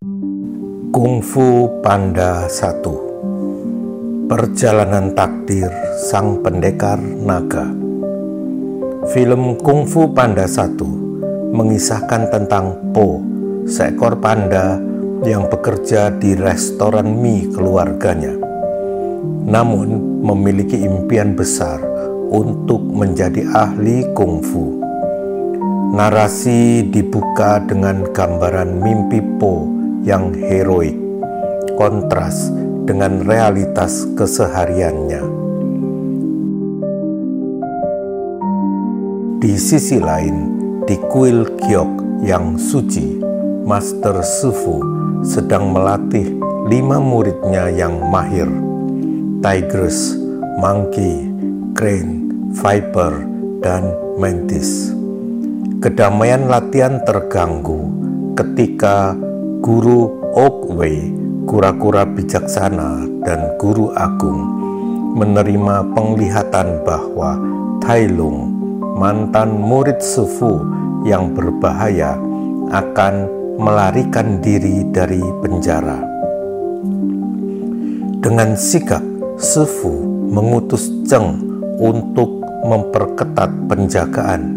Kung Fu Panda 1. Perjalanan takdir sang pendekar naga. Film Kung Fu Panda 1 mengisahkan tentang Po, seekor panda yang bekerja di restoran mie keluarganya, namun memiliki impian besar untuk menjadi ahli kungfu. Narasi dibuka dengan gambaran mimpi Po yang heroik, kontras dengan realitas kesehariannya. Di sisi lain, di kuil Giok yang suci, Master Sifu sedang melatih 5 muridnya yang mahir: Tigress, Monkey, Crane, Viper, dan Mantis. Kedamaian latihan terganggu ketika Guru Oakway, kura-kura bijaksana dan guru agung, menerima penglihatan bahwa Tai Lung, mantan murid Sifu yang berbahaya, akan melarikan diri dari penjara. Dengan sigap, Sifu mengutus Zheng untuk memperketat penjagaan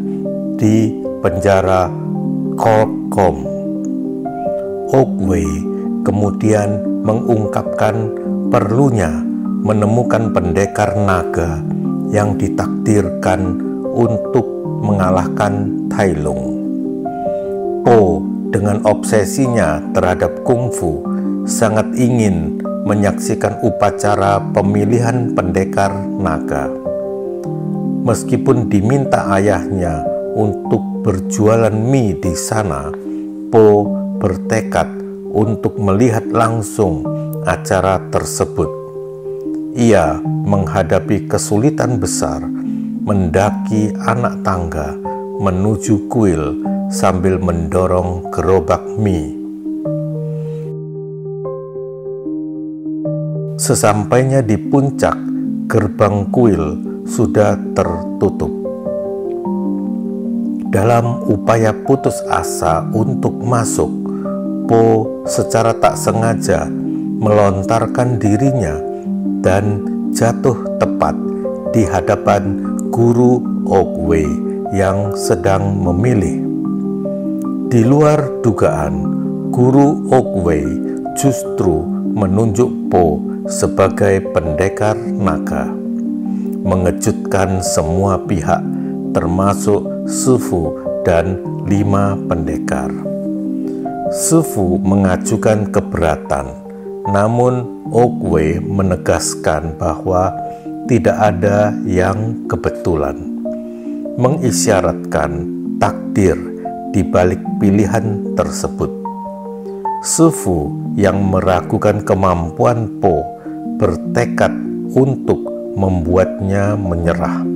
di penjara Kolkom. Oakway kemudian mengungkapkan perlunya menemukan pendekar naga yang ditakdirkan untuk mengalahkan Tai Lung. Po dengan obsesinya terhadap kungfu sangat ingin menyaksikan upacara pemilihan pendekar naga. Meskipun diminta ayahnya untuk berjualan mie di sana, Po bertekad untuk melihat langsung acara tersebut. Ia menghadapi kesulitan besar mendaki anak tangga menuju kuil sambil mendorong gerobak mie. Sesampainya di puncak, gerbang kuil sudah tertutup. Dalam upaya putus asa untuk masuk, Po secara tak sengaja melontarkan dirinya dan jatuh tepat di hadapan Guru Oakway yang sedang memilih. Di luar dugaan, Guru Oakway justru menunjuk Po sebagai pendekar naga, mengejutkan semua pihak termasuk Sifu dan 5 pendekar. Sifu mengajukan keberatan, namun Oakway menegaskan bahwa tidak ada yang kebetulan, mengisyaratkan takdir di balik pilihan tersebut. Sifu yang meragukan kemampuan Po bertekad untuk membuatnya menyerah.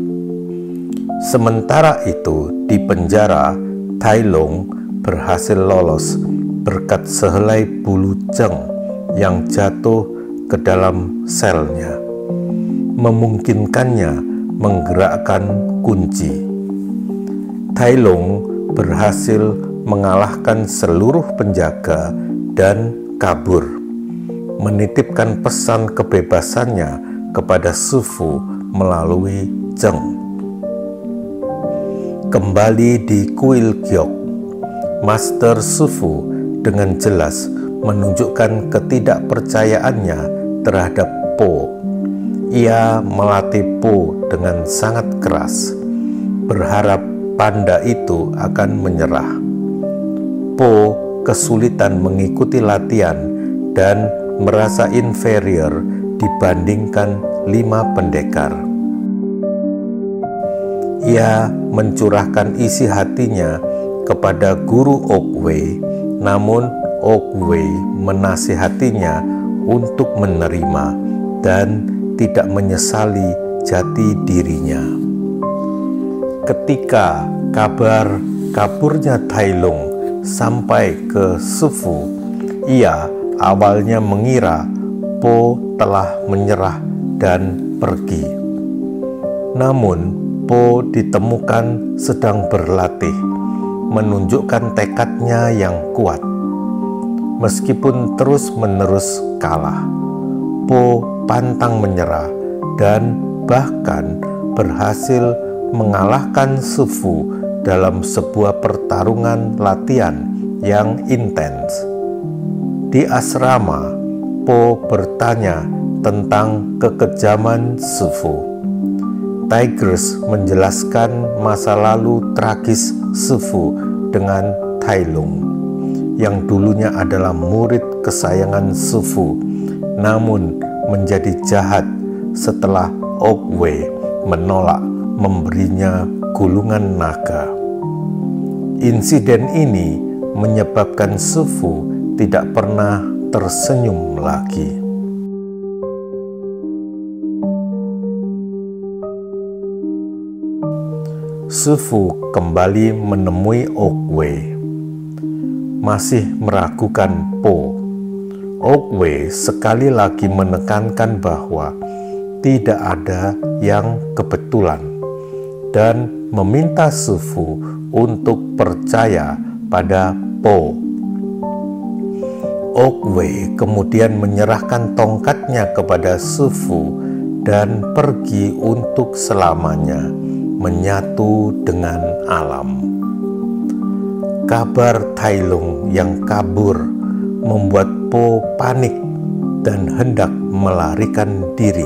Sementara itu, di penjara, Tai Lung berhasil lolos berkat sehelai bulu Zheng yang jatuh ke dalam selnya, memungkinkannya menggerakkan kunci. Tai Lung berhasil mengalahkan seluruh penjaga dan kabur, menitipkan pesan kebebasannya kepada Sifu melalui Zheng. Kembali di kuil Giok, Master Sifu dengan jelas menunjukkan ketidakpercayaannya terhadap Po. Ia melatih Po dengan sangat keras, berharap panda itu akan menyerah. Po kesulitan mengikuti latihan dan merasa inferior dibandingkan 5 pendekar. Ia mencurahkan isi hatinya kepada Guru Oakway, namun Oakway menasihatinya untuk menerima dan tidak menyesali jati dirinya. Ketika kabar kaburnya Tai Lung sampai ke Sifu, ia awalnya mengira Po telah menyerah dan pergi. Namun Po ditemukan sedang berlatih, menunjukkan tekadnya yang kuat. Meskipun terus-menerus kalah, Po pantang menyerah dan bahkan berhasil mengalahkan Sufu dalam sebuah pertarungan latihan yang intens. Di asrama, Po bertanya tentang kekejaman Sufu. Tigers menjelaskan masa lalu tragis Sufu dengan Tai Lung, yang dulunya adalah murid kesayangan Sufu, namun menjadi jahat setelah Oogway menolak memberinya gulungan naga. Insiden ini menyebabkan Sufu tidak pernah tersenyum lagi. Sufu kembali menemui Oogway, masih meragukan Po. Oogway sekali lagi menekankan bahwa tidak ada yang kebetulan dan meminta Sufu untuk percaya pada Po. Oogway kemudian menyerahkan tongkatnya kepada Sufu dan pergi untuk selamanya menyatu dengan alam. Kabar Tai Lung yang kabur membuat Po panik dan hendak melarikan diri.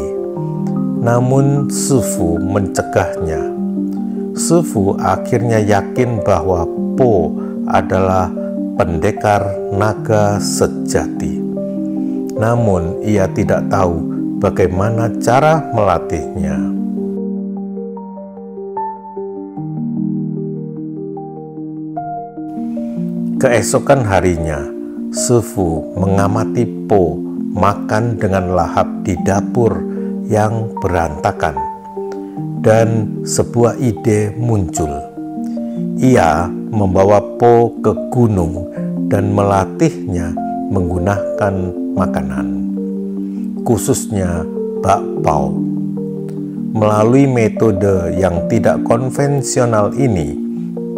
Namun Sufu mencegahnya. Sufu akhirnya yakin bahwa Po adalah pendekar naga sejati. Namun ia tidak tahu bagaimana cara melatihnya. Keesokan harinya, Sufu mengamati Po makan dengan lahap di dapur yang berantakan, dan sebuah ide muncul. Ia membawa Po ke gunung dan melatihnya menggunakan makanan, khususnya bakpao. Melalui metode yang tidak konvensional ini,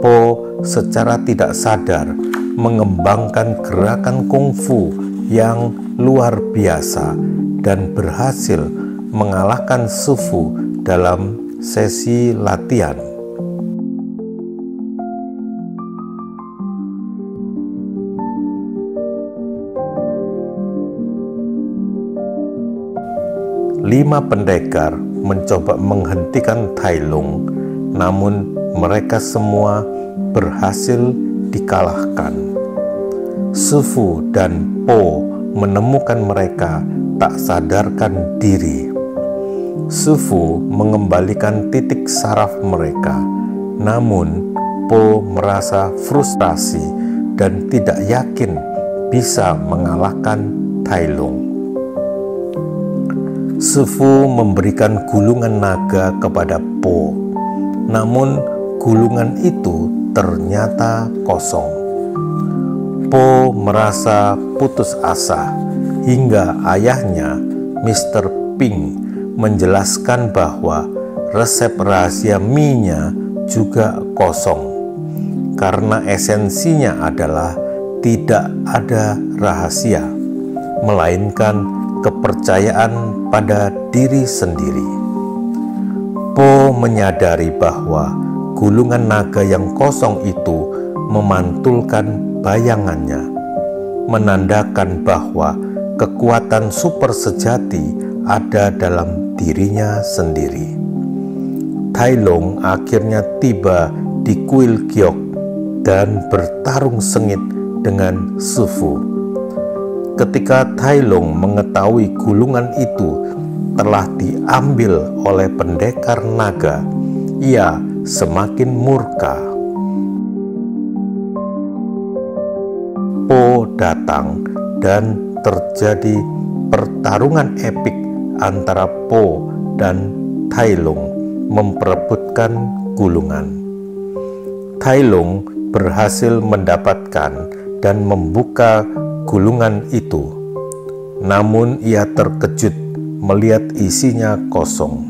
Po secara tidak sadar mengembangkan gerakan kungfu yang luar biasa dan berhasil mengalahkan Sufu dalam sesi latihan. Lima pendekar mencoba menghentikan Tai Lung, namun mereka semua berhasil dikalahkan. Sufu dan Po menemukan mereka tak sadarkan diri. Sufu mengembalikan titik saraf mereka, namun Po merasa frustasi dan tidak yakin bisa mengalahkan Tai Lung. Sufu memberikan gulungan naga kepada Po, namun gulungan itu ternyata kosong. Po merasa putus asa hingga ayahnya, Mr. Ping, menjelaskan bahwa resep rahasia mie-nya juga kosong, karena esensinya adalah tidak ada rahasia, melainkan kepercayaan pada diri sendiri. Po menyadari bahwa gulungan naga yang kosong itu memantulkan bayangannya, menandakan bahwa kekuatan super sejati ada dalam dirinya sendiri. Tai Lung akhirnya tiba di kuil Giok dan bertarung sengit dengan Sufu. Ketika Tai Lung mengetahui gulungan itu telah diambil oleh pendekar naga, ia semakin murka. Po datang dan terjadi pertarungan epik antara Po dan Tai Lung memperebutkan gulungan. Tai Lung berhasil mendapatkan dan membuka gulungan itu, namun ia terkejut melihat isinya kosong.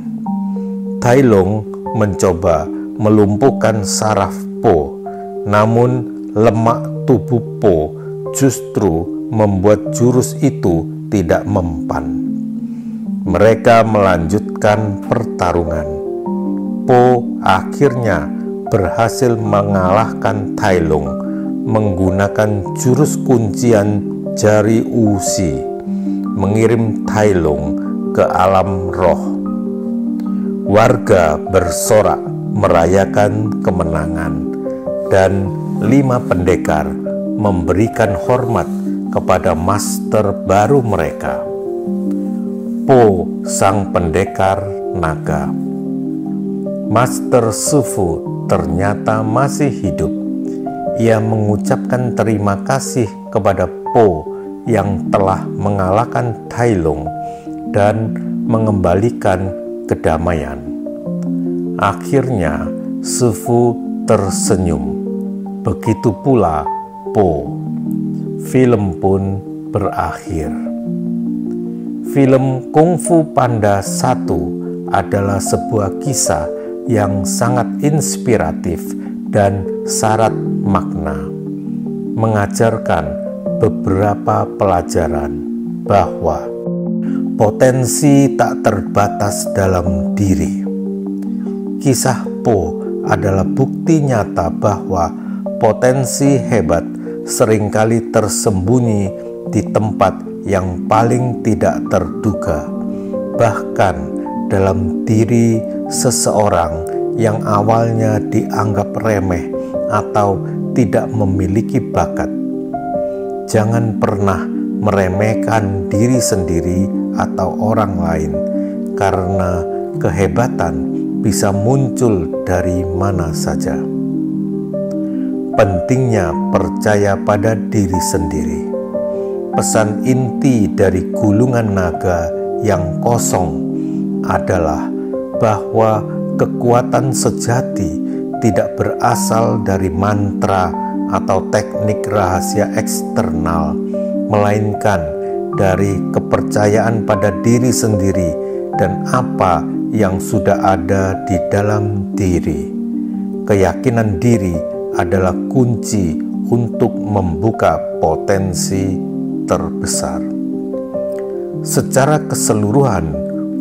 Tai Lung mencoba melumpuhkan saraf Po, namun lemak tubuh Po justru membuat jurus itu tidak mempan. Mereka melanjutkan pertarungan. Po akhirnya berhasil mengalahkan Tai Lung menggunakan jurus kuncian jari Wuxi, mengirim Tai Lung ke alam roh. Warga bersorak merayakan kemenangan, dan 5 pendekar memberikan hormat kepada master baru mereka, Po, sang pendekar naga. Master Shifu ternyata masih hidup. Ia mengucapkan terima kasih kepada Po yang telah mengalahkan Tai Lung dan mengembalikan kedamaian. Akhirnya Shifu tersenyum. Begitu pula Po. Film pun berakhir. Film Kung Fu Panda 1 adalah sebuah kisah yang sangat inspiratif dan syarat makna, mengajarkan beberapa pelajaran bahwa potensi tak terbatas dalam diri. Kisah Po adalah bukti nyata bahwa potensi hebat seringkali tersembunyi di tempat yang paling tidak terduga, bahkan dalam diri seseorang yang awalnya dianggap remeh atau tidak memiliki bakat. Jangan pernah meremehkan diri sendiri atau orang lain, karena kehebatan bisa muncul dari mana saja. Pentingnya percaya pada diri sendiri. Pesan inti dari gulungan naga yang kosong adalah bahwa kekuatan sejati tidak berasal dari mantra atau teknik rahasia eksternal, melainkan dari kepercayaan pada diri sendiri dan apa yang sudah ada di dalam diri. Keyakinan diri adalah kunci untuk membuka potensi terbesar. Secara keseluruhan,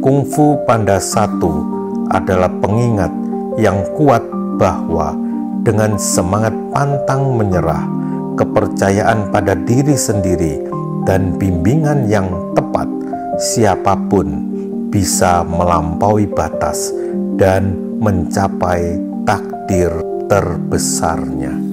Kung Fu Panda 1 adalah pengingat yang kuat bahwa dengan semangat pantang menyerah, kepercayaan pada diri sendiri, dan bimbingan yang tepat, siapapun bisa melampaui batas dan mencapai takdir terbesarnya.